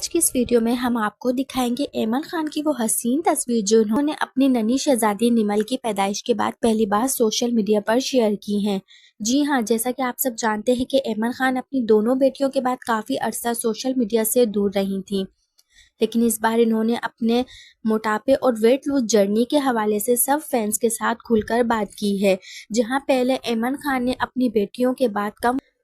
आज की इस वीडियो में हम आपको दिखाएंगे ऐमन खान की वो हसीन तस्वीर जो उन्होंने अपनी नन्ही शहजादी निमल की पैदाइश के बाद पहली बार सोशल मीडिया पर शेयर की हैं। जी हाँ, जैसा कि आप सब जानते हैं कि ऐमन खान अपनी दोनों बेटियों के बाद काफ़ी अरसा सोशल मीडिया से दूर रही थी, लेकिन इस बार इन्होंने अपने मोटापे और वेट लूज जर्नी के हवाले से सब फैंस के साथ खुलकर बात की है। जहां पहले ऐमन खान ने अपनी बेटियों के बाद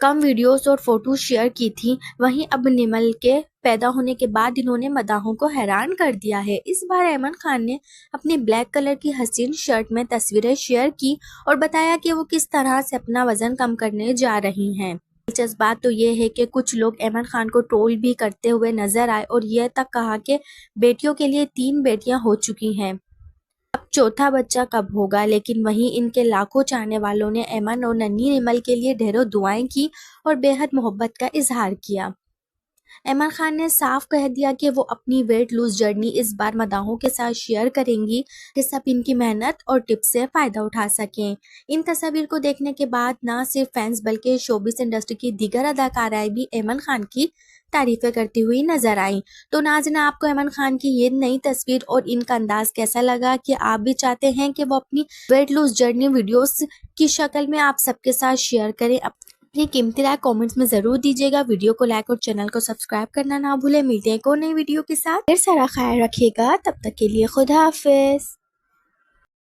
कम वीडियोस और फोटो शेयर की थी, वहीं अब निमल के पैदा होने के बाद इन्होंने मदाहों को हैरान कर दिया है। इस बार ऐमन खान ने अपनी ब्लैक कलर की हसीन शर्ट में तस्वीरें शेयर की और बताया कि वो किस तरह से अपना वजन कम करने जा रही हैं। दिलचस्प बात तो ये है कि कुछ लोग ऐमन खान को ट्रोल भी करते हुए नजर आए और यह तक कहा कि बेटियों के लिए 3 बेटियां हो चुकी हैं, अब चौथा बच्चा कब होगा। लेकिन वहीं इनके लाखों चाहने वालों ने ऐमन और नन्ही निमल के लिए ढेरों दुआएं की और बेहद मोहब्बत का इजहार किया। ऐमन खान ने साफ कह दिया कि वो अपनी वेट लूज जर्नी इस बार मदाहों के साथ शेयर करेंगी कि सब इनकी मेहनत और टिप्स से फायदा उठा सकें। इन तस्वीर को देखने के बाद ना सिर्फ फैंस बल्कि शोबिस इंडस्ट्री की दीगर अदाकाराएं भी ऐमन खान की तारीफें करती हुई नजर आई। तो नाज़रीन, आपको ऐमन खान की ये नई तस्वीर और इनका अंदाज कैसा लगा? कि आप भी चाहते हैं कि वो अपनी वेट लूज जर्नी वीडियोस की शक्ल में आप सबके साथ शेयर करें? अपनी कीमती राय कमेंट्स में जरूर दीजिएगा। वीडियो को लाइक और चैनल को सब्सक्राइब करना ना भूलें। मिलते हैं एक और नई वीडियो के साथ। ढेर सारा ख्याल रखिएगा। तब तक के लिए खुदा हाफिज।